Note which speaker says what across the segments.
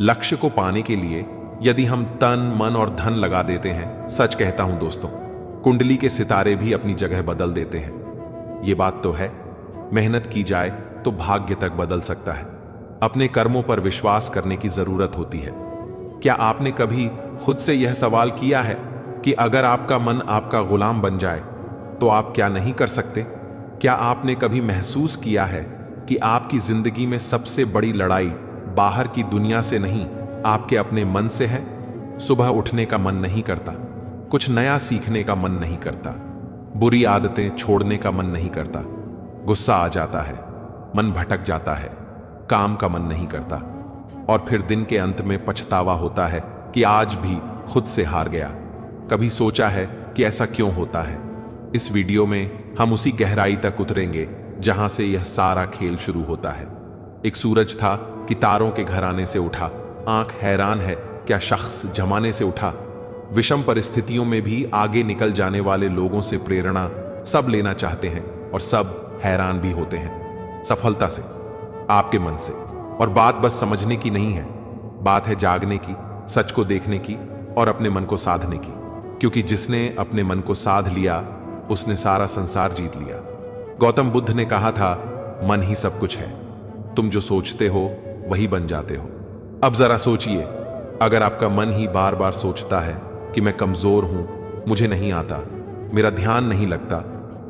Speaker 1: लक्ष्य को पाने के लिए यदि हम तन मन और धन लगा देते हैं, सच कहता हूं दोस्तों, कुंडली के सितारे भी अपनी जगह बदल देते हैं। ये बात तो है, मेहनत की जाए तो भाग्य तक बदल सकता है। अपने कर्मों पर विश्वास करने की जरूरत होती है। क्या आपने कभी खुद से यह सवाल किया है कि अगर आपका मन आपका गुलाम बन जाए तो आप क्या नहीं कर सकते? क्या आपने कभी महसूस किया है कि आपकी जिंदगी में सबसे बड़ी लड़ाई बाहर की दुनिया से नहीं, आपके अपने मन से है? सुबह उठने का मन नहीं करता, कुछ नया सीखने का मन नहीं करता, बुरी आदतें छोड़ने का मन नहीं करता, गुस्सा आ जाता है, मन भटक जाता है, काम का मन नहीं करता, और फिर दिन के अंत में पछतावा होता है कि आज भी खुद से हार गया। कभी सोचा है कि ऐसा क्यों होता है? इस वीडियो में हम उसी गहराई तक उतरेंगे जहां से यह सारा खेल शुरू होता है। एक सूरज था कि तारों के घराने से उठा, आंख हैरान है क्या शख्स जमाने से उठा। विषम परिस्थितियों में भी आगे निकल जाने वाले लोगों से प्रेरणा सब लेना चाहते हैं और सब हैरान भी होते हैं। सफलता से, आपके मन से। और बात बस समझने की नहीं है, बात है जागने की, सच को देखने की और अपने मन को साधने की। क्योंकि जिसने अपने मन को साध लिया उसने सारा संसार जीत लिया। गौतम बुद्ध ने कहा था, मन ही सब कुछ है, तुम जो सोचते हो वही बन जाते हो। अब जरा सोचिए, अगर आपका मन ही बार बार सोचता है कि मैं कमजोर हूं, मुझे नहीं आता, मेरा ध्यान नहीं लगता,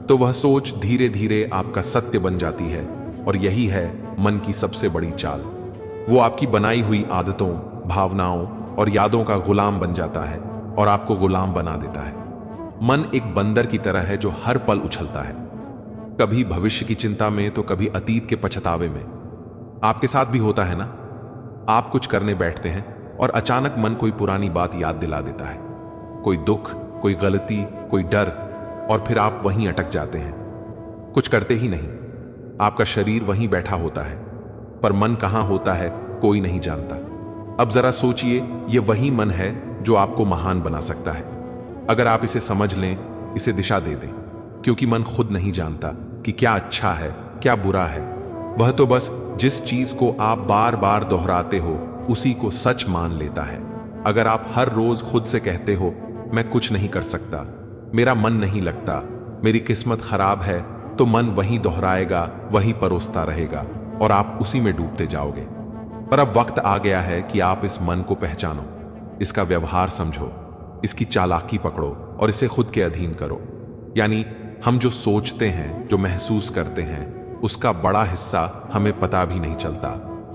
Speaker 1: तो वह सोच धीरे धीरे आपका सत्य बन जाती है। और यही है मन की सबसे बड़ी चाल। वो आपकी बनाई हुई आदतों, भावनाओं और यादों का गुलाम बन जाता है और आपको गुलाम बना देता है। मन एक बंदर की तरह है जो हर पल उछलता है, कभी भविष्य की चिंता में तो कभी अतीत के पछतावे में। आपके साथ भी होता है ना? आप कुछ करने बैठते हैं और अचानक मन कोई पुरानी बात याद दिला देता है, कोई दुख, कोई गलती, कोई डर, और फिर आप वहीं अटक जाते हैं, कुछ करते ही नहीं। आपका शरीर वहीं बैठा होता है, पर मन कहां होता है कोई नहीं जानता। अब जरा सोचिए, यह वही मन है जो आपको महान बना सकता है, अगर आप इसे समझ लें, इसे दिशा दे दें। क्योंकि मन खुद नहीं जानता कि क्या अच्छा है, क्या बुरा है। वह तो बस जिस चीज को आप बार बार दोहराते हो उसी को सच मान लेता है। अगर आप हर रोज खुद से कहते हो, मैं कुछ नहीं कर सकता, मेरा मन नहीं लगता, मेरी किस्मत खराब है, तो मन वही दोहराएगा, वही परोसता रहेगा और आप उसी में डूबते जाओगे। पर अब वक्त आ गया है कि आप इस मन को पहचानो, इसका व्यवहार समझो, इसकी चालाकी पकड़ो और इसे खुद के अधीन करो। यानी हम जो सोचते हैं, जो महसूस करते हैं, उसका बड़ा हिस्सा हमें पता भी नहीं चलता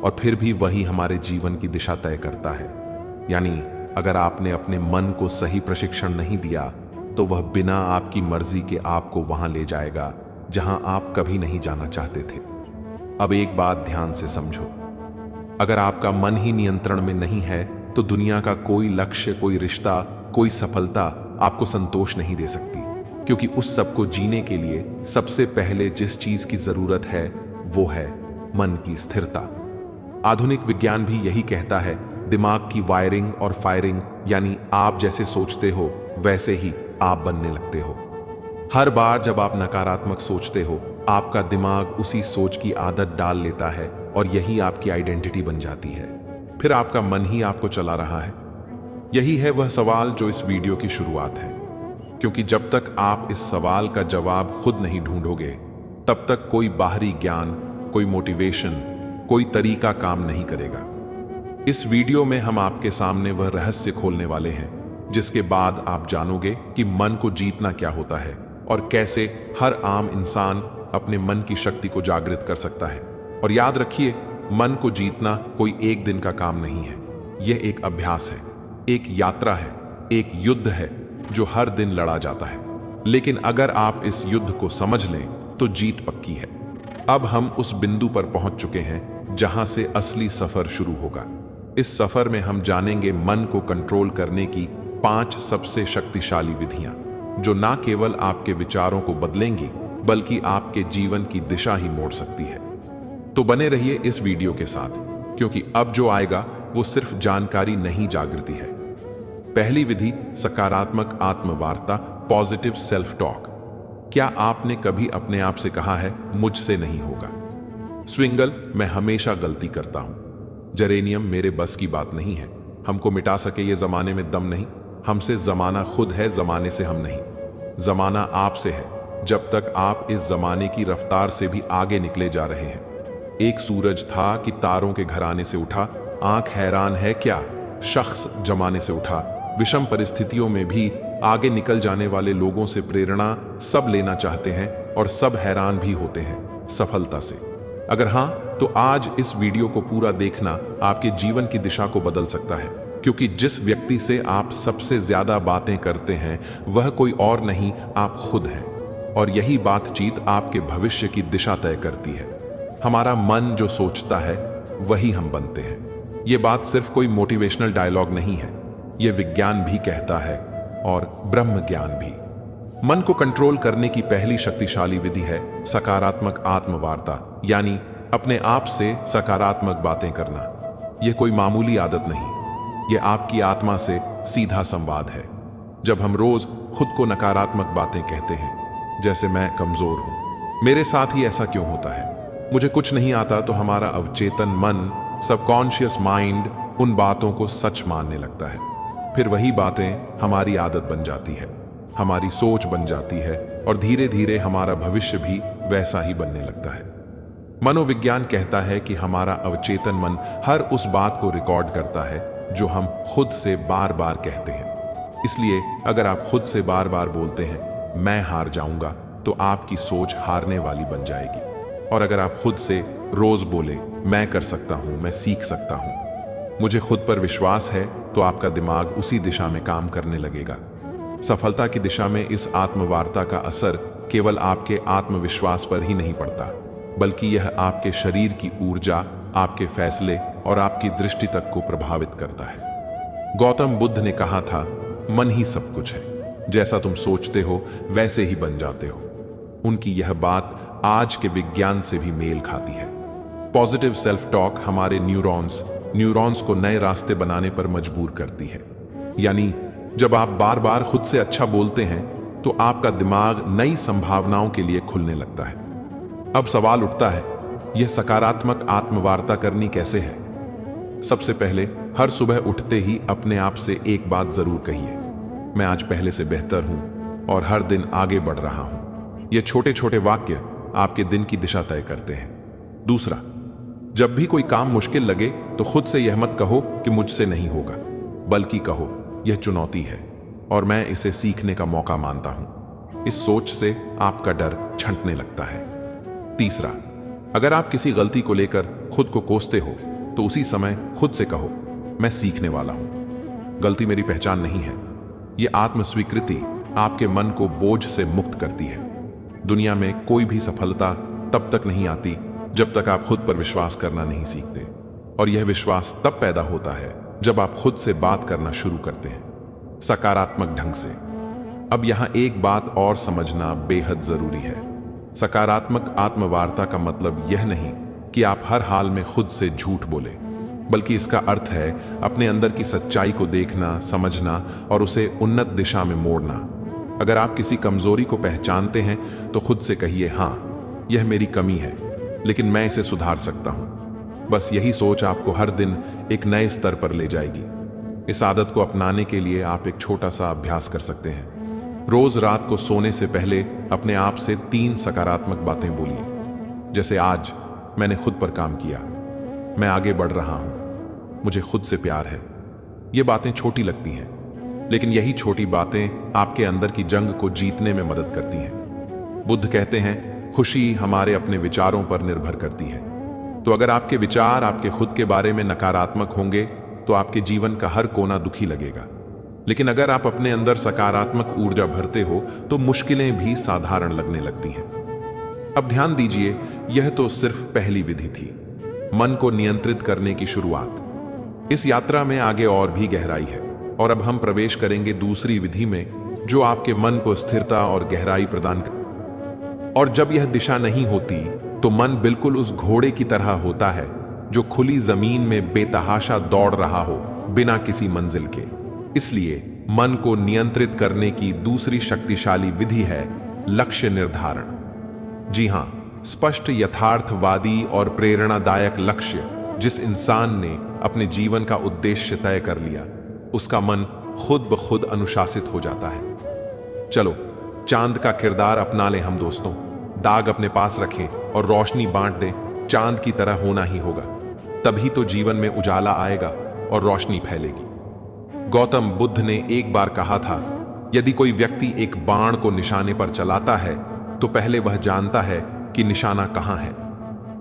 Speaker 1: और फिर भी वही हमारे जीवन की दिशा तय करता है। यानी अगर आपने अपने मन को सही प्रशिक्षण नहीं दिया तो वह बिना आपकी मर्जी के आपको वहां ले जाएगा जहां आप कभी नहीं जाना चाहते थे। अब एक बात ध्यान से समझो, अगर आपका मन ही नियंत्रण में नहीं है तो दुनिया का कोई लक्ष्य, कोई रिश्ता, कोई सफलता आपको संतोष नहीं दे सकती। क्योंकि उस सब को जीने के लिए सबसे पहले जिस चीज की जरूरत है वो है मन की स्थिरता। आधुनिक विज्ञान भी यही कहता है, दिमाग की वायरिंग और फायरिंग, यानी आप जैसे सोचते हो वैसे ही आप बनने लगते हो। हर बार जब आप नकारात्मक सोचते हो, आपका दिमाग उसी सोच की आदत डाल लेता है और यही आपकी आइडेंटिटी बन जाती है। फिर आपका मन ही आपको चला रहा है। यही है वह सवाल जो इस वीडियो की शुरुआत है। क्योंकि जब तक आप इस सवाल का जवाब खुद नहीं ढूंढोगे, तब तक कोई बाहरी ज्ञान, कोई मोटिवेशन, कोई तरीका काम नहीं करेगा। इस वीडियो में हम आपके सामने वह रहस्य खोलने वाले हैं जिसके बाद आप जानोगे कि मन को जीतना क्या होता है और कैसे हर आम इंसान अपने मन की शक्ति को जागृत कर सकता है। और याद रखिए, मन को जीतना कोई एक दिन का काम नहीं है, यह एक अभ्यास है, एक यात्रा है, एक युद्ध है जो हर दिन लड़ा जाता है। लेकिन अगर आप इस युद्ध को समझ लें तो जीत पक्की है। अब हम उस बिंदु पर पहुंच चुके हैं जहां से असली सफर शुरू होगा। इस सफर में हम जानेंगे मन को कंट्रोल करने की 5 सबसे शक्तिशाली विधियां, जो ना केवल आपके विचारों को बदलेंगी बल्कि आपके जीवन की दिशा ही मोड़ सकती है। तो बने रहिए इस वीडियो के साथ, क्योंकि अब जो आएगा वो सिर्फ जानकारी नहीं, जागृति है। पहली विधि, सकारात्मक आत्मवार्ता, पॉजिटिव सेल्फ टॉक। क्या आपने कभी अपने आप से कहा है, मुझसे नहीं होगा? स्विंगल, मैं हमेशा गलती करता हूं। जेरेनियम मेरे बस की बात नहीं है, हमको मिटा सके ये जमाने में दम नहीं। हमसे जमाना खुद है, जमाने से हम नहीं। जमाना आपसे है, जब तक आप इस जमाने की रफ्तार से भी आगे निकले जा रहे हैं। एक सूरज था कि तारों के घराने से उठा, आंख हैरान है क्या शख्स जमाने से उठा। विषम परिस्थितियों में भी आगे निकल जाने वाले लोगों से प्रेरणा सब लेना चाहते हैं और सब हैरान भी होते हैं सफलता से। अगर हां, तो आज इस वीडियो को पूरा देखना आपके जीवन की दिशा को बदल सकता है, क्योंकि जिस व्यक्ति से आप सबसे ज्यादा बातें करते हैं वह कोई और नहीं, आप खुद हैं। और यही बातचीत आपके भविष्य की दिशा तय करती है। हमारा मन जो सोचता है वही हम बनते हैं। ये बात सिर्फ कोई मोटिवेशनल डायलॉग नहीं है, ये विज्ञान भी कहता है और ब्रह्म ज्ञान भी। मन को कंट्रोल करने की पहली शक्तिशाली विधि है सकारात्मक आत्मवार्ता, यानी अपने आप से सकारात्मक बातें करना। यह कोई मामूली आदत नहीं, यह आपकी आत्मा से सीधा संवाद है। जब हम रोज खुद को नकारात्मक बातें कहते हैं, जैसे मैं कमजोर हूं, मेरे साथ ही ऐसा क्यों होता है, मुझे कुछ नहीं आता, तो हमारा अवचेतन मन, सबकॉन्शियस माइंड उन बातों को सच मानने लगता है। फिर वही बातें हमारी आदत बन जाती है, हमारी सोच बन जाती है और धीरे धीरे हमारा भविष्य भी वैसा ही बनने लगता है। मनोविज्ञान कहता है कि हमारा अवचेतन मन हर उस बात को रिकॉर्ड करता है जो हम खुद से बार बार कहते हैं। इसलिए अगर आप खुद से बार बार बोलते हैं मैं हार जाऊंगा, तो आपकी सोच हारने वाली बन जाएगी। और अगर आप खुद से रोज बोले मैं कर सकता हूं, मैं सीख सकता हूं, मुझे खुद पर विश्वास है, तो आपका दिमाग उसी दिशा में काम करने लगेगा। सफलता की दिशा में इस आत्मवार्ता का असर केवल आपके आत्मविश्वास पर ही नहीं पड़ता, बल्कि यह आपके शरीर की ऊर्जा, आपके फैसले और आपकी दृष्टि तक को प्रभावित करता है। गौतम बुद्ध ने कहा था, मन ही सब कुछ है, जैसा तुम सोचते हो वैसे ही बन जाते हो। उनकी यह बात आज के विज्ञान से भी मेल खाती है। पॉजिटिव सेल्फ टॉक हमारे न्यूरॉन्स को नए रास्ते बनाने पर मजबूर करती है। यानी जब आप बार बार खुद से अच्छा बोलते हैं, तो आपका दिमाग नई संभावनाओं के लिए खुलने लगता है। अब सवाल उठता है, यह सकारात्मक आत्मवार्ता करनी कैसे है? सबसे पहले हर सुबह उठते ही अपने आप से एक बात जरूर कहिए, मैं आज पहले से बेहतर हूं और हर दिन आगे बढ़ रहा हूं। ये छोटे छोटे वाक्य आपके दिन की दिशा तय करते हैं। दूसरा, जब भी कोई काम मुश्किल लगे तो खुद से यह मत कहो कि मुझसे नहीं होगा, बल्कि कहो यह चुनौती है और मैं इसे सीखने का मौका मानता हूं। इस सोच से आपका डर छंटने लगता है। तीसरा, अगर आप किसी गलती को लेकर खुद को कोसते हो, तो उसी समय खुद से कहो मैं सीखने वाला हूं, गलती मेरी पहचान नहीं है। यह आत्मस्वीकृति आपके मन को बोझ से मुक्त करती है। दुनिया में कोई भी सफलता तब तक नहीं आती जब तक आप खुद पर विश्वास करना नहीं सीखते, और यह विश्वास तब पैदा होता है जब आप खुद से बात करना शुरू करते हैं सकारात्मक ढंग से। अब यहां एक बात और समझना बेहद जरूरी है। सकारात्मक आत्मवार्ता का मतलब यह नहीं कि आप हर हाल में खुद से झूठ बोले, बल्कि इसका अर्थ है अपने अंदर की सच्चाई को देखना, समझना और उसे उन्नत दिशा में मोड़ना। अगर आप किसी कमजोरी को पहचानते हैं, तो खुद से कहिए, हां, यह मेरी कमी है, लेकिन मैं इसे सुधार सकता हूं। बस यही सोच आपको हर दिन एक नए स्तर पर ले जाएगी। इस आदत को अपनाने के लिए आप एक छोटा सा अभ्यास कर सकते हैं। रोज रात को सोने से पहले अपने आप से 3 सकारात्मक बातें बोलिए, जैसे आज मैंने खुद पर काम किया, मैं आगे बढ़ रहा हूं, मुझे खुद से प्यार है। ये बातें छोटी लगती हैं, लेकिन यही छोटी बातें आपके अंदर की जंग को जीतने में मदद करती हैं। बुद्ध कहते हैं, खुशी हमारे अपने विचारों पर निर्भर करती है। तो अगर आपके विचार आपके खुद के बारे में नकारात्मक होंगे, तो आपके जीवन का हर कोना दुखी लगेगा। लेकिन अगर आप अपने अंदर सकारात्मक ऊर्जा भरते हो, तो मुश्किलें भी साधारण लगने लगती हैं। अब ध्यान दीजिए, यह तो सिर्फ पहली विधि थी, मन को नियंत्रित करने की शुरुआत। इस यात्रा में आगे और भी गहराई है, और अब हम प्रवेश करेंगे दूसरी विधि में, जो आपके मन को स्थिरता और गहराई प्रदान कर। और जब यह दिशा नहीं होती, तो मन बिल्कुल उस घोड़े की तरह होता है जो खुली जमीन में बेतहाशा दौड़ रहा हो, बिना किसी मंजिल के। इसलिए मन को नियंत्रित करने की दूसरी शक्तिशाली विधि है लक्ष्य निर्धारण। जी हां, स्पष्ट, यथार्थवादी और प्रेरणादायक लक्ष्य जिस इंसान ने अपने जीवन का उद्देश्य तय कर लिया, उसका मन खुद ब खुद अनुशासित हो जाता है। चलो चांद का किरदार अपना लें हम दोस्तों। दाग अपने पास रखें और रोशनी बांट दें। चांद की तरह होना ही होगा, तभी तो जीवन में उजाला आएगा और रोशनी फैलेगी। गौतम बुद्ध ने एक बार कहा था, यदि कोई व्यक्ति एक बाण को निशाने पर चलाता है तो पहले वह जानता है कि निशाना कहां है।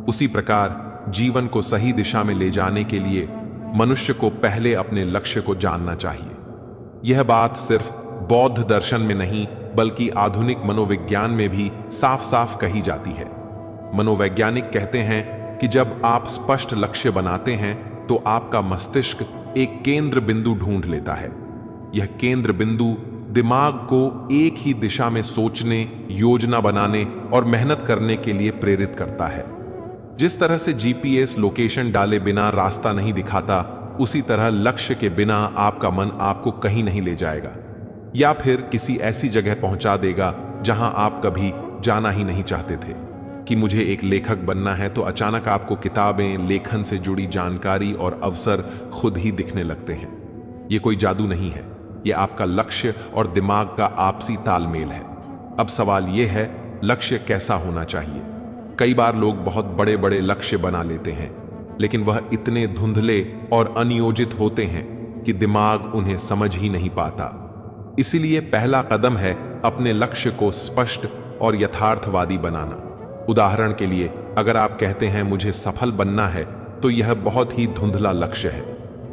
Speaker 1: उसी प्रकार जीवन को सही दिशा में ले जाने के लिए मनुष्य को पहले अपने लक्ष्य को जानना चाहिए। यह बात सिर्फ बौद्ध दर्शन में नहीं बल्कि आधुनिक मनोविज्ञान में भी साफ साफ कही जाती है। मनोवैज्ञानिक कहते हैं कि जब आप स्पष्ट लक्ष्य बनाते हैं तो आपका मस्तिष्क एक केंद्र बिंदु ढूंढ लेता है। यह केंद्र बिंदु दिमाग को एक ही दिशा में सोचने, योजना बनाने और मेहनत करने के लिए प्रेरित करता है। जिस तरह से जीपीएस लोकेशन डाले बिना रास्ता नहीं दिखाता, उसी तरह लक्ष्य के बिना आपका मन आपको कहीं नहीं ले जाएगा, या फिर किसी ऐसी जगह पहुंचा देगा जहां आप कभी जाना ही नहीं चाहते थे। कि मुझे एक लेखक बनना है तो अचानक आपको किताबें, लेखन से जुड़ी जानकारी और अवसर खुद ही दिखने लगते हैं। यह कोई जादू नहीं है, यह आपका लक्ष्य और दिमाग का आपसी तालमेल है। अब सवाल यह है, लक्ष्य कैसा होना चाहिए? कई बार लोग बहुत बड़े बड़े लक्ष्य बना लेते हैं, लेकिन वह इतने धुंधले और अनियोजित होते हैं कि दिमाग उन्हें समझ ही नहीं पाता। इसीलिए पहला कदम है अपने लक्ष्य को स्पष्ट और यथार्थवादी बनाना। उदाहरण के लिए, अगर आप कहते हैं मुझे सफल बनना है, तो यह बहुत ही धुंधला लक्ष्य है।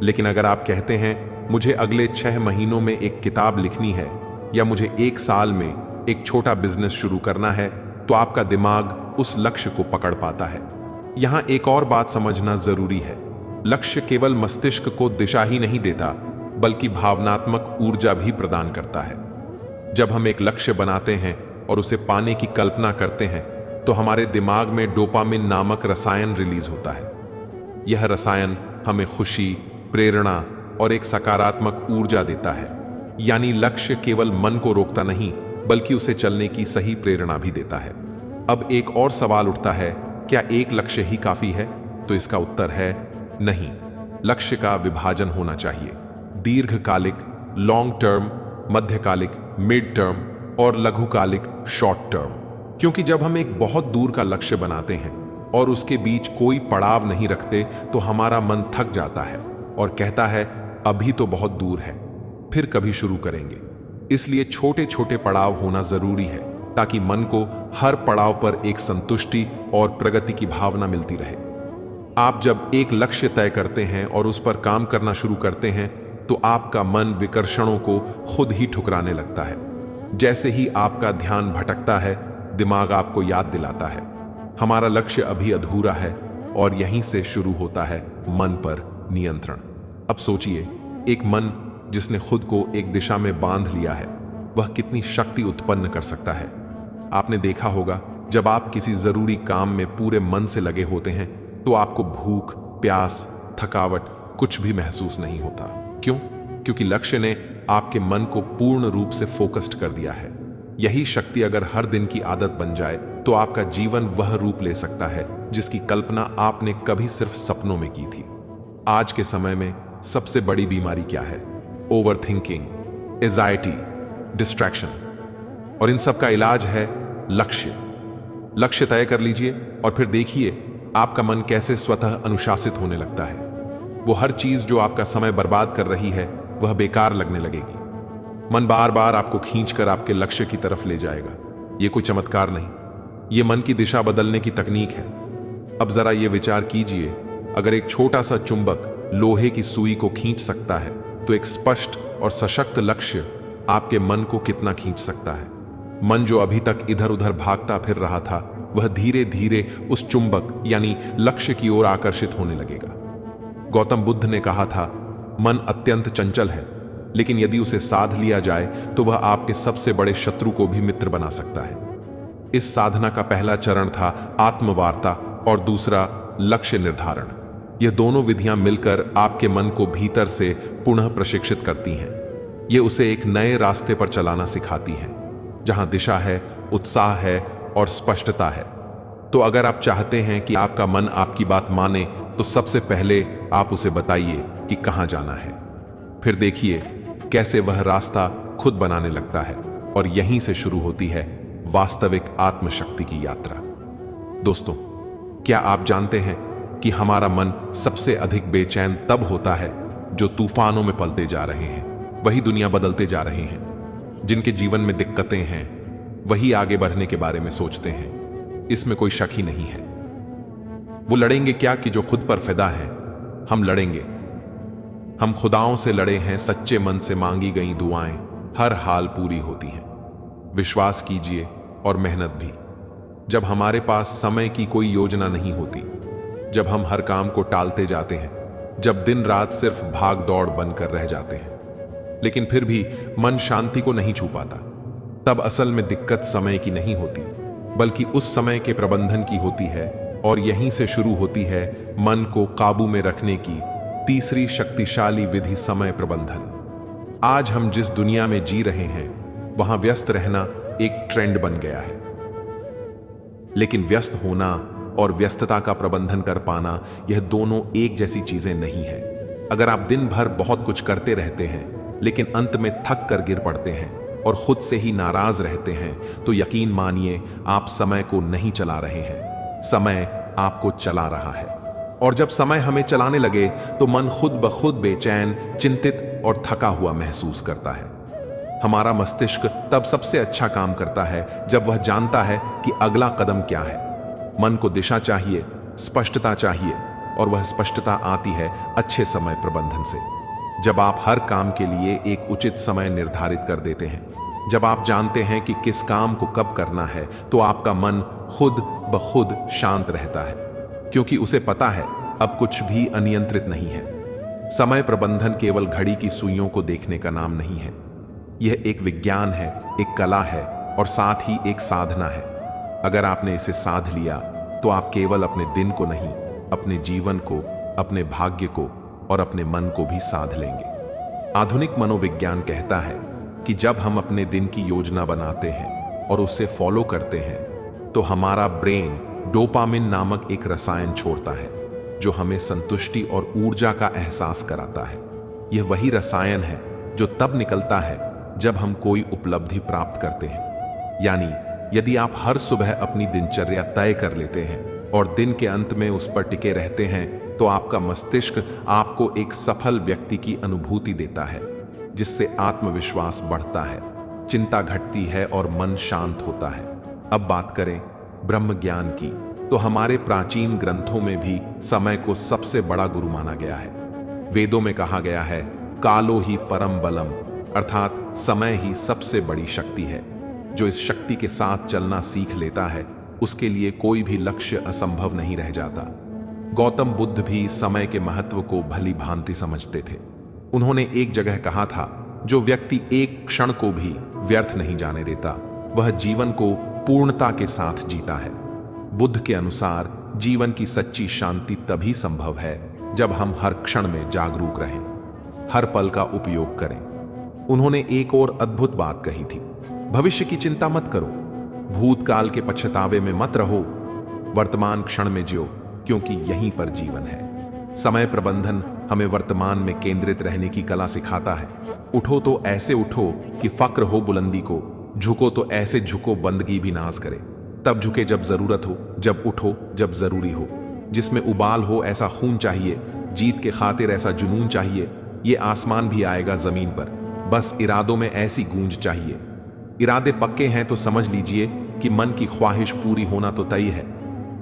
Speaker 1: लेकिन अगर आप कहते हैं मुझे अगले 6 महीनों में एक किताब लिखनी है, या मुझे 1 साल में एक छोटा बिजनेस शुरू करना है, तो आपका दिमाग उस लक्ष्य को पकड़ पाता है। यहां एक और बात समझना जरूरी है, लक्ष्य केवल मस्तिष्क को दिशा ही नहीं देता, बल्कि भावनात्मक ऊर्जा भी प्रदान करता है। जब हम एक लक्ष्य बनाते हैं और उसे पाने की कल्पना करते हैं, तो हमारे दिमाग में डोपामिन नामक रसायन रिलीज होता है। यह रसायन हमें खुशी, प्रेरणा और एक सकारात्मक ऊर्जा देता है। यानी लक्ष्य केवल मन को रोकता नहीं, बल्कि उसे चलने की सही प्रेरणा भी देता है। अब एक और सवाल उठता है, क्या एक लक्ष्य ही काफी है? तो इसका उत्तर है नहीं। लक्ष्य का विभाजन होना चाहिए। दीर्घकालिक, लॉन्ग टर्म, मध्यकालिक, मिड टर्म और लघुकालिक, शॉर्ट टर्म। क्योंकि जब हम एक बहुत दूर का लक्ष्य बनाते हैं और उसके बीच कोई पड़ाव नहीं रखते, तो हमारा मन थक जाता है और कहता है अभी तो बहुत दूर है, फिर कभी शुरू करेंगे। इसलिए छोटे छोटे पड़ाव होना जरूरी है, ताकि मन को हर पड़ाव पर एक संतुष्टि और प्रगति की भावना मिलती रहे। आप जब एक लक्ष्य तय करते हैं और उस पर काम करना शुरू करते हैं, तो आपका मन विकर्षणों को खुद ही ठुकराने लगता है। जैसे ही आपका ध्यान भटकता है, दिमाग आपको याद दिलाता है हमारा लक्ष्य अभी अधूरा है, और यहीं से शुरू होता है मन पर नियंत्रण। अब सोचिए, एक मन जिसने खुद को एक दिशा में बांध लिया है, वह कितनी शक्ति उत्पन्न कर सकता है। आपने देखा होगा, जब आप किसी जरूरी काम में पूरे मन से लगे होते हैं, तो आपको भूख, प्यास, थकावट कुछ भी महसूस नहीं होता। क्यों? क्योंकि लक्ष्य ने आपके मन को पूर्ण रूप से फोकस्ड कर दिया है। यही शक्ति अगर हर दिन की आदत बन जाए, तो आपका जीवन वह रूप ले सकता है जिसकी कल्पना आपने कभी सिर्फ सपनों में की थी। आज के समय में सबसे बड़ी बीमारी क्या है? Over thinking, anxiety, distraction. और इन सब का इलाज है लक्ष्य। लक्ष्य तय कर लीजिए और फिर देखिए आपका मन कैसे स्वतः अनुशासित होने लगता है। वो हर चीज जो आपका समय बर्बाद कर रही है, वह बेकार लगने लगेगी। मन बार बार आपको खींचकर आपके लक्ष्य की तरफ ले जाएगा। यह कोई चमत्कार नहीं, यह मन की दिशा बदलने की तकनीक है। अब जरा यह विचार कीजिए, अगर एक छोटा सा चुंबक लोहे की सुई को खींच सकता है, तो एक स्पष्ट और सशक्त लक्ष्य आपके मन को कितना खींच सकता है। मन जो अभी तक इधर उधर भागता फिर रहा था, वह धीरे धीरे उस चुंबक यानी लक्ष्य की ओर आकर्षित होने लगेगा। गौतम बुद्ध ने कहा था, मन अत्यंत चंचल है, लेकिन यदि उसे साध लिया जाए तो वह आपके सबसे बड़े शत्रु को भी मित्र बना सकता है। इस साधना का पहला चरण था आत्मवार्ता और दूसरा लक्ष्य निर्धारण। यह दोनों विधियां मिलकर आपके मन को भीतर से पुनः प्रशिक्षित करती हैं। ये उसे एक नए रास्ते पर चलाना सिखाती हैं, जहां दिशा है, उत्साह है और स्पष्टता है। तो अगर आप चाहते हैं कि आपका मन आपकी बात माने तो सबसे पहले आप उसे बताइए कि कहां जाना है। फिर देखिए कैसे वह रास्ता खुद बनाने लगता है और यहीं से शुरू होती है वास्तविक आत्मशक्ति की यात्रा। दोस्तों, क्या आप जानते हैं कि हमारा मन सबसे अधिक बेचैन तब होता है जो तूफानों में पलते जा रहे हैं, वही दुनिया बदलते जा रहे हैं। जिनके जीवन में दिक्कतें हैं वही आगे बढ़ने के बारे में सोचते हैं, इसमें कोई शक ही नहीं है। वो लड़ेंगे क्या कि जो खुद पर फिदा है। हम लड़ेंगे, हम खुदाओं से लड़े हैं, सच्चे मन से मांगी गई दुआएं हर हाल पूरी होती हैं। विश्वास कीजिए और मेहनत भी। जब हमारे पास समय की कोई योजना नहीं होती, जब हम हर काम को टालते जाते हैं, जब दिन रात सिर्फ भाग दौड़ बनकर रह जाते हैं, लेकिन फिर भी मन शांति को नहीं छू पाता, तब असल में दिक्कत समय की नहीं होती बल्कि उस समय के प्रबंधन की होती है। और यहीं से शुरू होती है मन को काबू में रखने की तीसरी शक्तिशाली विधि, समय प्रबंधन। आज हम जिस दुनिया में जी रहे हैं वहां व्यस्त रहना एक ट्रेंड बन गया है, लेकिन व्यस्त होना और व्यस्तता का प्रबंधन कर पाना, यह दोनों एक जैसी चीजें नहीं है। अगर आप दिन भर बहुत कुछ करते रहते हैं लेकिन अंत में थक कर गिर पड़ते हैं और खुद से ही नाराज रहते हैं, तो यकीन मानिए आप समय को नहीं चला रहे हैं, समय आपको चला रहा है। और जब समय हमें चलाने लगे तो मन खुद ब खुद बेचैन, चिंतित और थका हुआ महसूस करता है। हमारा मस्तिष्क तब सबसे अच्छा काम करता है जब वह जानता है कि अगला कदम क्या है। मन को दिशा चाहिए, स्पष्टता चाहिए, और वह स्पष्टता आती है अच्छे समय प्रबंधन से। जब आप हर काम के लिए एक उचित समय निर्धारित कर देते हैं, जब आप जानते हैं कि किस काम को कब करना है, तो आपका मन खुद ब खुद शांत रहता है, क्योंकि उसे पता है अब कुछ भी अनियंत्रित नहीं है। समय प्रबंधन केवल घड़ी की सुइयों को देखने का नाम नहीं है, यह एक विज्ञान है, एक कला है और साथ ही एक साधना है। अगर आपने इसे साध लिया तो आप केवल अपने दिन को नहीं, अपने जीवन को, अपने भाग्य को और अपने मन को भी साध लेंगे। आधुनिक मनोविज्ञान कहता है कि जब हम अपने दिन की योजना बनाते हैं और उसे फॉलो करते हैं तो हमारा ब्रेन डोपामिन नामक एक रसायन छोड़ता है जो हमें संतुष्टि और ऊर्जा का एहसास कराता है। यह वही रसायन है जो तब निकलता है जब हम कोई उपलब्धि प्राप्त करते हैं। यानी यदि आप हर सुबह अपनी दिनचर्या तय कर लेते हैं और दिन के अंत में उस पर टिके रहते हैं, तो आपका मस्तिष्क आपको एक सफल व्यक्ति की अनुभूति देता है, जिससे आत्मविश्वास बढ़ता है, चिंता घटती है और मन शांत होता है। अब बात करें ब्रह्म ज्ञान की, तो हमारे प्राचीन ग्रंथों में भी समय को सबसे बड़ा गुरु माना गया है। वेदों में कहा गया है, कालो ही परम बलम, अर्थात समय ही सबसे बड़ी शक्ति है। जो इस शक्ति के साथ चलना सीख लेता है, उसके लिए कोई भी लक्ष्य असंभव नहीं रह जाता। गौतम बुद्ध भी समय के महत्व को भली भांति समझते थे। उन्होंने एक जगह कहा था, जो व्यक्ति एक क्षण को भी व्यर्थ नहीं जाने देता, वह जीवन को पूर्णता के साथ जीता है। बुद्ध के अनुसार जीवन की सच्ची शांति तभी संभव है जब हम हर क्षण में जागरूक रहें, हर पल का उपयोग करें। उन्होंने एक और अद्भुत बात कही थी, भविष्य की चिंता मत करो, भूतकाल के पछतावे में मत रहो, वर्तमान क्षण में जियो, क्योंकि यहीं पर जीवन है। समय प्रबंधन हमें वर्तमान में केंद्रित रहने की कला सिखाता है। उठो तो ऐसे उठो कि फक्र हो बुलंदी को, झुको तो ऐसे झुको बंदगी भी नाज करे। तब झुके जब जरूरत हो, जब उठो जब जरूरी हो। जिसमें उबाल हो ऐसा खून चाहिए, जीत के खातिर ऐसा जुनून चाहिए। ये आसमान भी आएगा जमीन पर, बस इरादों में ऐसी गूंज चाहिए। इरादे पक्के हैं तो समझ लीजिए कि मन की ख्वाहिश पूरी होना तो तय है।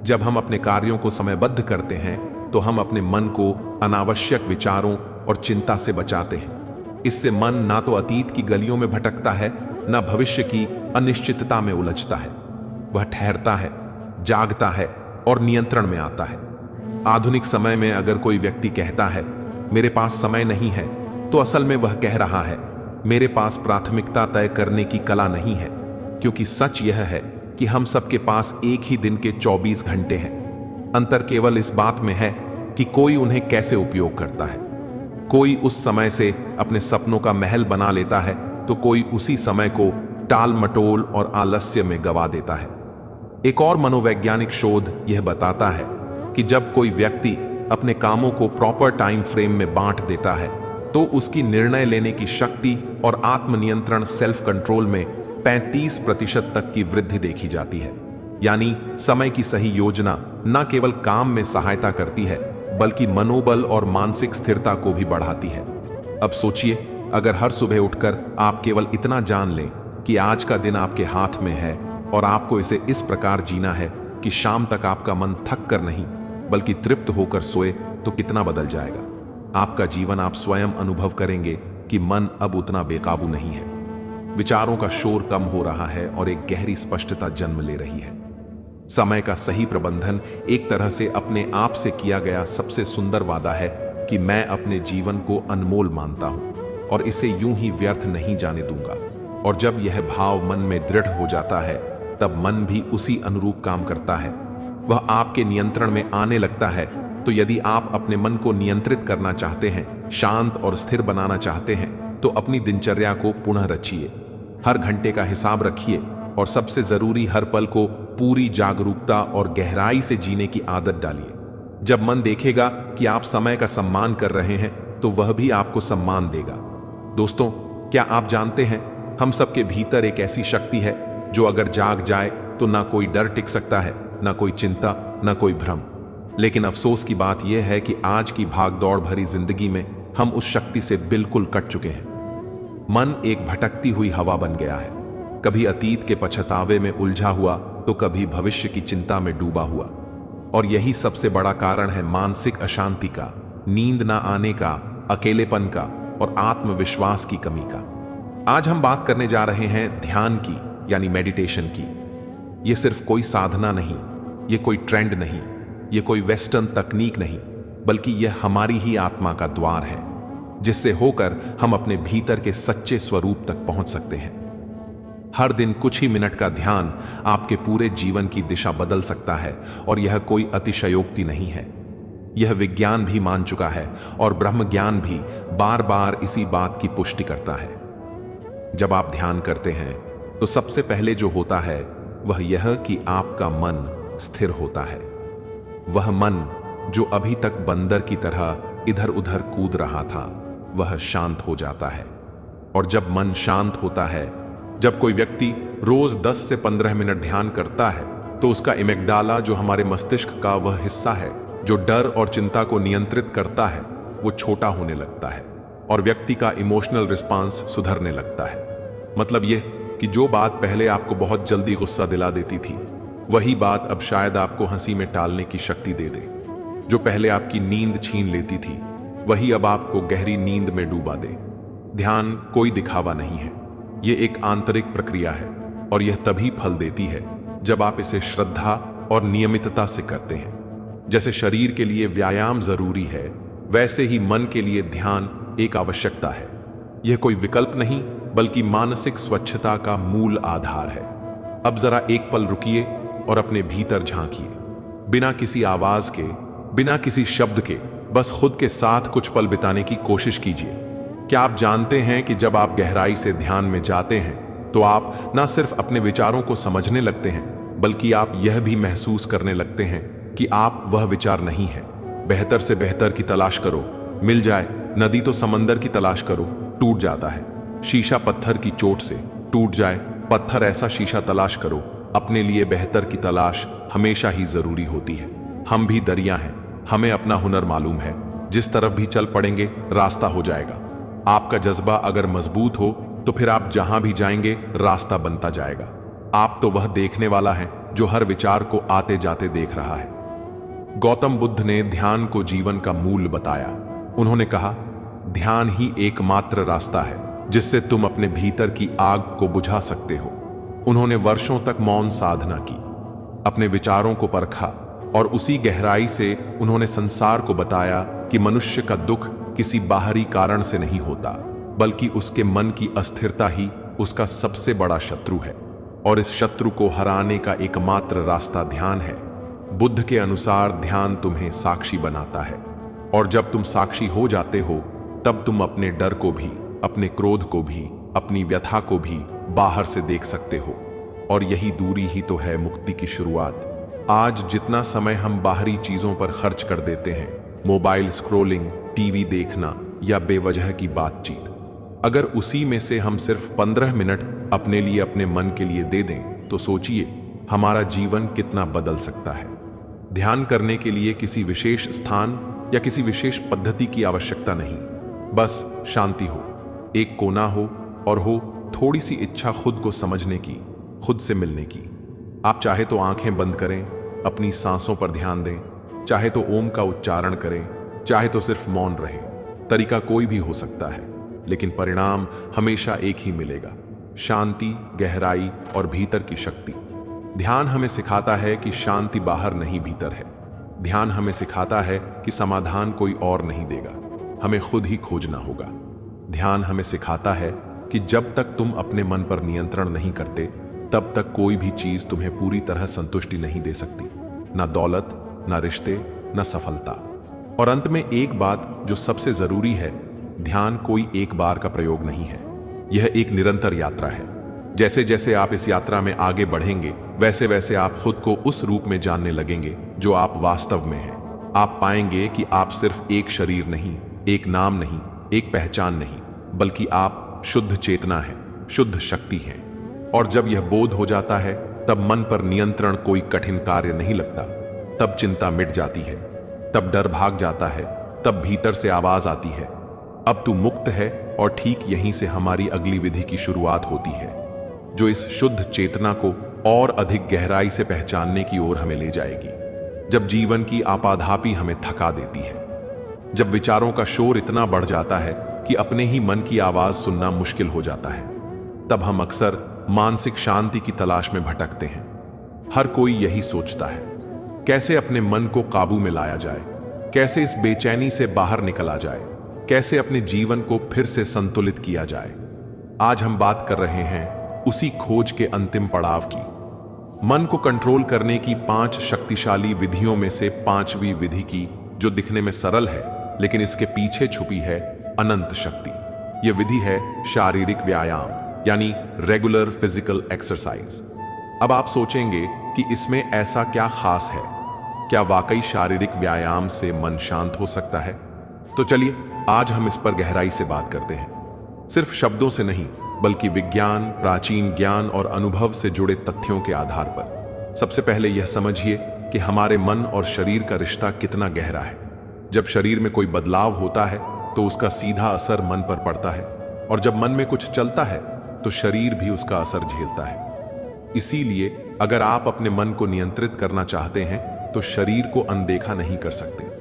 Speaker 1: जब हम अपने कार्यों को समयबद्ध करते हैं तो हम अपने मन को अनावश्यक विचारों और चिंता से बचाते हैं। इससे मन ना तो अतीत की गलियों में भटकता है, ना भविष्य की अनिश्चितता में उलझता है। वह ठहरता है, जागता है और नियंत्रण में आता है। आधुनिक समय में अगर कोई व्यक्ति कहता है मेरे पास समय नहीं है, तो असल में वह कह रहा है मेरे पास प्राथमिकता तय करने की कला नहीं है। क्योंकि सच यह है कि हम सबके पास एक ही दिन के 24 घंटे हैं। अंतर केवल इस बात में है कि कोई उन्हें कैसे उपयोग करता है। कोई उस समय से अपने सपनों का महल बना लेता है, तो कोई उसी समय को टाल मटोल और आलस्य में गवा देता है। एक और मनोवैज्ञानिक शोध यह बताता है कि जब कोई व्यक्ति अपने कामों को प्रॉपर टाइम फ्रेम में बांट देता है तो उसकी निर्णय लेने की शक्ति और आत्मनियंत्रण सेल्फ कंट्रोल में 35% तक की वृद्धि देखी जाती है। यानी समय की सही योजना न केवल काम में सहायता करती है बल्कि मनोबल और मानसिक स्थिरता को भी बढ़ाती है। अब सोचिए, अगर हर सुबह उठकर आप केवल इतना जान लें कि आज का दिन आपके हाथ में है और आपको इसे इस प्रकार जीना है कि शाम तक आपका मन थक कर नहीं बल्कि तृप्त होकर सोए, तो कितना बदल जाएगा आपका जीवन। आप स्वयं अनुभव करेंगे कि मन अब उतना बेकाबू नहीं है, विचारों का शोर कम हो रहा है और एक गहरी स्पष्टता जन्म ले रही है। समय का सही प्रबंधन एक तरह से अपने आप से किया गया सबसे सुंदर वादा है कि मैं अपने जीवन को अनमोल मानता हूं और इसे यूं ही व्यर्थ नहीं जाने दूंगा। और जब यह भाव मन में दृढ़ हो जाता है तब मन भी उसी अनुरूप काम करता है, वह आपके नियंत्रण में आने लगता है। तो यदि आप अपने मन को नियंत्रित करना चाहते हैं, शांत और स्थिर बनाना चाहते हैं, तो अपनी दिनचर्या को पुनः रचिए। हर घंटे का हिसाब रखिए और सबसे जरूरी हर पल को पूरी जागरूकता और गहराई से जीने की आदत डालिए। जब मन देखेगा कि आप समय का सम्मान कर रहे हैं तो वह भी आपको सम्मान देगा। दोस्तों, क्या आप जानते हैं, हम सबके भीतर एक ऐसी शक्ति है जो अगर जाग जाए तो ना कोई डर टिक सकता है, ना कोई चिंता, ना कोई भ्रम। लेकिन अफसोस की बात यह है कि आज की भागदौड़ भरी जिंदगी में हम उस शक्ति से बिल्कुल कट चुके हैं। मन एक भटकती हुई हवा बन गया है, कभी अतीत के पछतावे में उलझा हुआ तो कभी भविष्य की चिंता में डूबा हुआ। और यही सबसे बड़ा कारण है मानसिक अशांति का, नींद ना आने का, अकेलेपन का और आत्मविश्वास की कमी का। आज हम बात करने जा रहे हैं ध्यान की, यानी मेडिटेशन की। यह सिर्फ कोई साधना नहीं, यह कोई ट्रेंड नहीं, यह कोई वेस्टर्न तकनीक नहीं, बल्कि यह हमारी ही आत्मा का द्वार है, जिससे होकर हम अपने भीतर के सच्चे स्वरूप तक पहुंच सकते हैं। हर दिन कुछ ही मिनट का ध्यान आपके पूरे जीवन की दिशा बदल सकता है और यह कोई अतिशयोक्ति नहीं है। यह विज्ञान भी मान चुका है और ब्रह्म ज्ञान भी बार बार इसी बात की पुष्टि करता है। जब आप ध्यान करते हैं तो सबसे पहले जो होता है वह यह कि आपका मन स्थिर होता है। वह मन जो अभी तक बंदर की तरह इधर उधर कूद रहा था, वह शांत हो जाता है। और जब मन शांत होता है, जब कोई व्यक्ति रोज 10 से 15 मिनट ध्यान करता है, तो उसका इमेग्डाला, जो हमारे मस्तिष्क का वह हिस्सा है जो डर और चिंता को नियंत्रित करता है, वो छोटा होने लगता है और व्यक्ति का इमोशनल रिस्पांस सुधरने लगता है। मतलब यह कि जो बात पहले आपको बहुत जल्दी गुस्सा दिला देती थी, वही बात अब शायद आपको हंसी में टालने की शक्ति दे दे। जो पहले आपकी नींद छीन लेती थी, वही अब आपको गहरी नींद में डूबा दे। ध्यान कोई दिखावा नहीं है, ये एक आंतरिक प्रक्रिया है और यह तभी फल देती है जब आप इसे श्रद्धा और नियमितता से करते हैं। जैसे शरीर के लिए व्यायाम जरूरी है, वैसे ही मन के लिए ध्यान एक आवश्यकता है। यह कोई विकल्प नहीं बल्कि मानसिक स्वच्छता का मूल आधार है। अब जरा एक पल रुकिए और अपने भीतर झांकिए, बिना किसी आवाज के, बिना किसी शब्द के, बस खुद के साथ कुछ पल बिताने की कोशिश कीजिए। क्या आप जानते हैं कि जब आप गहराई से ध्यान में जाते हैं तो आप न सिर्फ अपने विचारों को समझने लगते हैं, बल्कि आप यह भी महसूस करने लगते हैं कि आप वह विचार नहीं हैं। बेहतर से बेहतर की तलाश करो, मिल जाए। नदी तो समंदर की तलाश करो, टूट जाता है। शीशा पत्थर की चोट से टूट जाए, पत्थर ऐसा शीशा तलाश करो। अपने लिए बेहतर की तलाश हमेशा ही जरूरी होती है। हम भी दरिया हैं, हमें अपना हुनर मालूम है, जिस तरफ भी चल पड़ेंगे रास्ता हो जाएगा। आपका जज्बा अगर मजबूत हो तो फिर आप जहां भी जाएंगे रास्ता बनता जाएगा। आप तो वह देखने वाला है जो हर विचार को आते जाते देख रहा है। गौतम बुद्ध ने ध्यान को जीवन का मूल बताया। उन्होंने कहा, ध्यान ही एकमात्र रास्ता है जिससे तुम अपने भीतर की आग को बुझा सकते हो। उन्होंने वर्षों तक मौन साधना की, अपने विचारों को परखा और उसी गहराई से उन्होंने संसार को बताया कि मनुष्य का दुख किसी बाहरी कारण से नहीं होता, बल्कि उसके मन की अस्थिरता ही उसका सबसे बड़ा शत्रु है और इस शत्रु को हराने का एकमात्र रास्ता ध्यान है। बुद्ध के अनुसार ध्यान तुम्हें साक्षी बनाता है और जब तुम साक्षी हो जाते हो तब तुम अपने डर को भी, अपने क्रोध को भी, अपनी व्यथा को भी बाहर से देख सकते हो। और यही दूरी ही तो है मुक्ति की शुरुआत। आज जितना समय हम बाहरी चीजों पर खर्च कर देते हैं, मोबाइल स्क्रॉलिंग, टीवी देखना या बेवजह की बातचीत, अगर उसी में से हम सिर्फ 15 मिनट अपने लिए, अपने मन के लिए दे दें, तो सोचिए हमारा जीवन कितना बदल सकता है। ध्यान करने के लिए किसी विशेष स्थान या किसी विशेष पद्धति की आवश्यकता नहीं, बस शांति हो, एक कोना हो और हो थोड़ी सी इच्छा खुद को समझने की, खुद से मिलने की। आप चाहे तो आंखें बंद करें, अपनी सांसों पर ध्यान दें, चाहे तो ओम का उच्चारण करें, चाहे तो सिर्फ मौन रहें। तरीका कोई भी हो सकता है, लेकिन परिणाम हमेशा एक ही मिलेगा, शांति, गहराई और भीतर की शक्ति। ध्यान हमें सिखाता है कि शांति बाहर नहीं भीतर है। ध्यान हमें सिखाता है कि समाधान कोई और नहीं देगा, हमें खुद ही खोजना होगा। ध्यान हमें सिखाता है कि जब तक तुम अपने मन पर नियंत्रण नहीं करते, तब तक कोई भी चीज तुम्हें पूरी तरह संतुष्टि नहीं दे सकती, ना दौलत, ना रिश्ते, ना सफलता। और अंत में एक बात जो सबसे जरूरी है, ध्यान कोई एक बार का प्रयोग नहीं है, यह एक निरंतर यात्रा है। जैसे जैसे आप इस यात्रा में आगे बढ़ेंगे, वैसे वैसे आप खुद को उस रूप में जानने लगेंगे जो आप वास्तव में हैं। आप पाएंगे कि आप सिर्फ एक शरीर नहीं, एक नाम नहीं, एक पहचान नहीं, बल्कि आप शुद्ध चेतना हैं, शुद्ध शक्ति हैं। और जब यह बोध हो जाता है, तब मन पर नियंत्रण कोई कठिन कार्य नहीं लगता। तब चिंता मिट जाती है, तब डर भाग जाता है, तब भीतर से आवाज आती है, अब तू मुक्त है। और ठीक यहीं से हमारी अगली विधि की शुरुआत होती है, जो इस शुद्ध चेतना को और अधिक गहराई से पहचानने की ओर हमें ले जाएगी। जब जीवन की आपाधापी हमें थका देती है, जब विचारों का शोर इतना बढ़ जाता है कि अपने ही मन की आवाज सुनना मुश्किल हो जाता है, तब हम अक्सर मानसिक शांति की तलाश में भटकते हैं। हर कोई यही सोचता है, कैसे अपने मन को काबू में लाया जाए, कैसे इस बेचैनी से बाहर निकला जाए, कैसे अपने जीवन को फिर से संतुलित किया जाए। आज हम बात कर रहे हैं उसी खोज के अंतिम पड़ाव की, मन को कंट्रोल करने की 5 शक्तिशाली विधियों में से 5वीं विधि की, जो दिखने में सरल है लेकिन इसके पीछे छुपी है अनंत शक्ति। यह विधि है शारीरिक व्यायाम, यानी रेगुलर फिजिकल एक्सरसाइज। अब आप सोचेंगे कि इसमें ऐसा क्या खास है, क्या वाकई शारीरिक व्यायाम से मन शांत हो सकता है? तो चलिए आज हम इस पर गहराई से बात करते हैं, सिर्फ शब्दों से नहीं, बल्कि विज्ञान, प्राचीन ज्ञान और अनुभव से जुड़े तथ्यों के आधार पर। सबसे पहले यह समझिए कि हमारे मन और शरीर का रिश्ता कितना गहरा है। जब शरीर में कोई बदलाव होता है तो उसका सीधा असर मन पर पड़ता है, और जब मन में कुछ चलता है तो शरीर भी उसका असर झेलता है। इसीलिए अगर आप अपने मन को नियंत्रित करना चाहते हैं तो शरीर को अनदेखा नहीं कर सकते।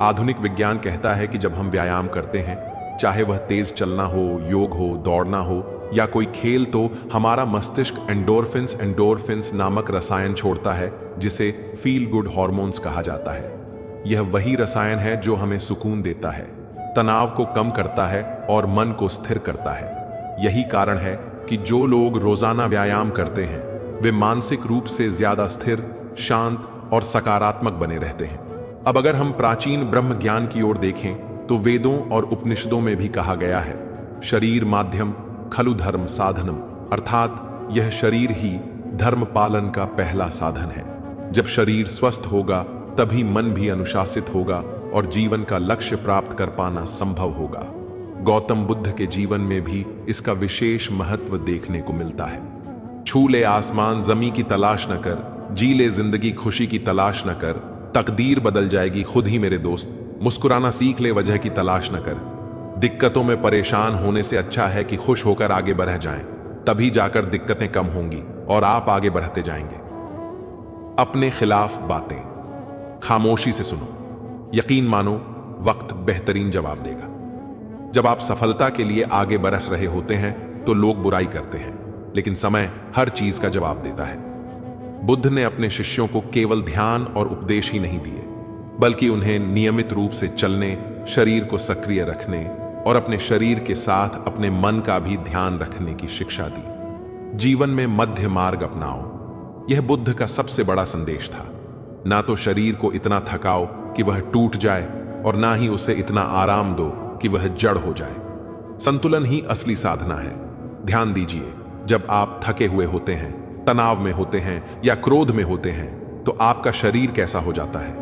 Speaker 1: आधुनिक विज्ञान कहता है कि जब हम व्यायाम करते हैं, चाहे वह तेज चलना हो, योग हो, दौड़ना हो या कोई खेल, तो हमारा मस्तिष्क एंडोर्फिन्स नामक रसायन छोड़ता है, जिसे फील गुड हॉर्मोन्स कहा जाता है। यह वही रसायन है जो हमें सुकून देता है, तनाव को कम करता है और मन को स्थिर करता है। यही कारण है कि जो लोग रोजाना व्यायाम करते हैं, वे मानसिक रूप से ज्यादा स्थिर, शांत और सकारात्मक बने रहते हैं। अब अगर हम प्राचीन ब्रह्म ज्ञान की ओर देखें, तो वेदों और उपनिषदों में भी कहा गया है, शरीर माध्यम खलु धर्म साधनम, अर्थात यह शरीर ही धर्म पालन का पहला साधन है। जब शरीर स्वस्थ होगा, तभी मन भी अनुशासित होगा और जीवन का लक्ष्य प्राप्त कर पाना संभव होगा। गौतम बुद्ध के जीवन में भी इसका विशेष महत्व देखने को मिलता है। छू ले आसमान जमी की तलाश न कर, जी ले जिंदगी खुशी की तलाश न कर, तकदीर बदल जाएगी खुद ही मेरे दोस्त, मुस्कुराना सीख ले वजह की तलाश न कर। दिक्कतों में परेशान होने से अच्छा है कि खुश होकर आगे बढ़ जाएं, तभी जाकर दिक्कतें कम होंगी और आप आगे बढ़ते जाएंगे। अपने खिलाफ बातें खामोशी से सुनो, यकीन मानो वक्त बेहतरीन जवाब देगा। जब आप सफलता के लिए आगे बरस रहे होते हैं तो लोग बुराई करते हैं, लेकिन समय हर चीज का जवाब देता है। बुद्ध ने अपने शिष्यों को केवल ध्यान और उपदेश ही नहीं दिए, बल्कि उन्हें नियमित रूप से चलने, शरीर को सक्रिय रखने और अपने शरीर के साथ अपने मन का भी ध्यान रखने की शिक्षा दी। जीवन में मध्य मार्ग अपनाओ, यह बुद्ध का सबसे बड़ा संदेश था। ना तो शरीर को इतना थकाओ कि वह टूट जाए, और ना ही उसे इतना आराम दो कि वह जड़ हो जाए। संतुलन ही असली साधना है। ध्यान दीजिए, जब आप थके हुए होते हैं तनाव में होते हैं या क्रोध में होते हैं तो आपका शरीर कैसा हो जाता है?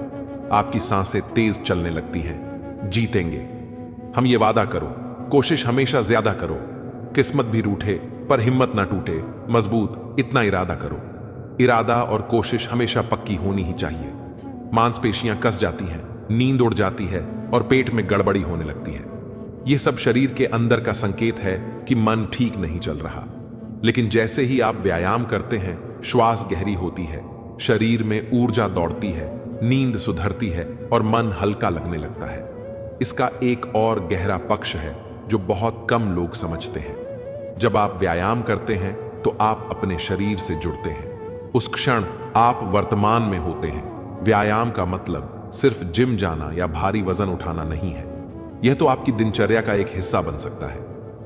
Speaker 1: आपकी सांसें तेज चलने लगती हैं। जीतेंगे। हम ये वादा करो, कोशिश हमेशा ज्यादा करो। किस्मत भी रूठे पर हिम्मत ना टूटे, मजबूत इतना इरादा करो। इरादा और कोशिश हमेशा पक्की होनी ही चाहिए। मांसपेशियां कस जाती हैं, नींद उड़ जाती है और पेट में गड़बड़ी होने लगती है। यह सब शरीर के अंदर का संकेत है कि मन ठीक नहीं चल रहा। लेकिन जैसे ही आप व्यायाम करते हैं, श्वास गहरी होती है, शरीर में ऊर्जा दौड़ती है, नींद सुधरती है और मन हल्का लगने लगता है। इसका एक और गहरा पक्ष है जो बहुत कम लोग समझते हैं। जब आप व्यायाम करते हैं तो आप अपने शरीर से जुड़ते हैं। उस क्षण आप वर्तमान में होते हैं। व्यायाम का मतलब सिर्फ जिम जाना या भारी वजन उठाना नहीं है। यह तो आपकी दिनचर्या का एक हिस्सा बन सकता है,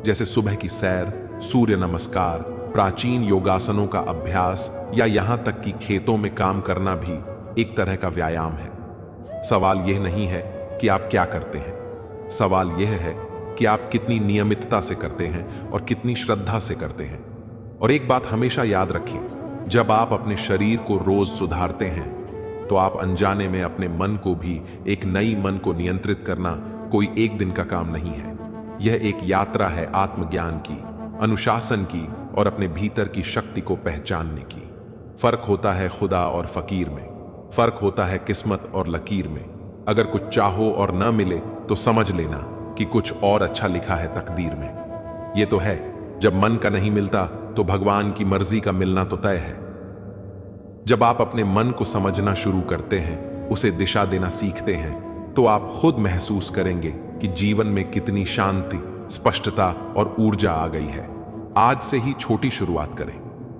Speaker 1: जैसे सुबह की सैर, सूर्य नमस्कार, प्राचीन योगासनों का अभ्यास या यहां तक कि खेतों में काम करना भी एक तरह का व्यायाम है। सवाल यह नहीं है कि आप क्या करते हैं, सवाल यह है कि आप कितनी नियमितता से करते हैं और कितनी श्रद्धा से करते हैं। और एक बात हमेशा याद रखिए, जब आप अपने शरीर को रोज सुधारते हैं तो आप अनजाने में अपने मन को भी, एक नई मन को नियंत्रित करना कोई एक दिन का काम नहीं है। यह एक यात्रा है आत्मज्ञान की, अनुशासन की और अपने भीतर की शक्ति को पहचानने की। फर्क होता है खुदा और फकीर में, फर्क होता है किस्मत और लकीर में। अगर कुछ चाहो और न मिले तो समझ लेना कि कुछ और अच्छा लिखा है तकदीर में। यह तो है, जब मन का नहीं मिलता तो भगवान की मर्जी का मिलना तो तय है। जब आप अपने मन को समझना शुरू करते हैं, उसे दिशा देना सीखते हैं, तो आप खुद महसूस करेंगे कि जीवन में कितनी शांति, स्पष्टता और ऊर्जा आ गई है। आज से ही छोटी शुरुआत करें,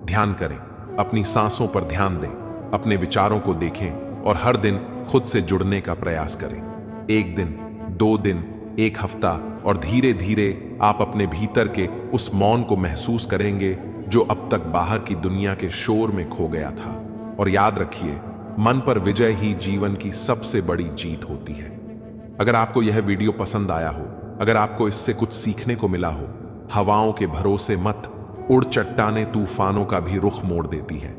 Speaker 1: ध्यान करें, अपनी सांसों पर ध्यान दें, अपने विचारों को देखें और हर दिन खुद से जुड़ने का प्रयास करें। एक दिन, 2 दिन, 1 हफ्ता और धीरे धीरे आप अपने भीतर के उस मौन को महसूस करेंगे जो अब तक बाहर की दुनिया के शोर में खो गया था। और याद रखिए, मन पर विजय ही जीवन की सबसे बड़ी जीत होती है। अगर आपको यह वीडियो पसंद आया हो, अगर आपको इससे कुछ सीखने को मिला हो, हवाओं के भरोसे मत उड़, चट्टाने तूफानों का भी रुख मोड़ देती है।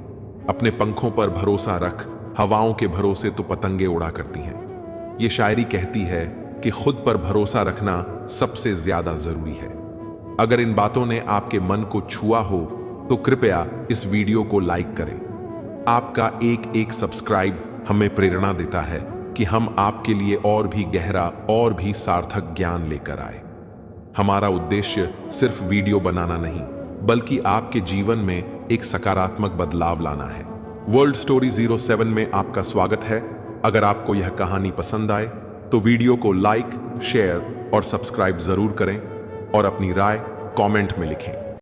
Speaker 1: अपने पंखों पर भरोसा रख, हवाओं के भरोसे तो पतंगे उड़ा करती हैं। ये शायरी कहती है कि खुद पर भरोसा रखना सबसे ज्यादा जरूरी है। अगर इन बातों ने आपके मन को छुआ हो तो कृपया इस वीडियो को लाइक करें। आपका एक सब्सक्राइब हमें प्रेरणा देता है कि हम आपके लिए और भी गहरा और भी सार्थक ज्ञान लेकर आए। हमारा उद्देश्य सिर्फ वीडियो बनाना नहीं, बल्कि आपके जीवन में एक सकारात्मक बदलाव लाना है। वर्ल्ड स्टोरी 07 में आपका स्वागत है। अगर आपको यह कहानी पसंद आए तो वीडियो को लाइक, शेयर और सब्सक्राइब जरूर करें और अपनी राय कमेंट में लिखें।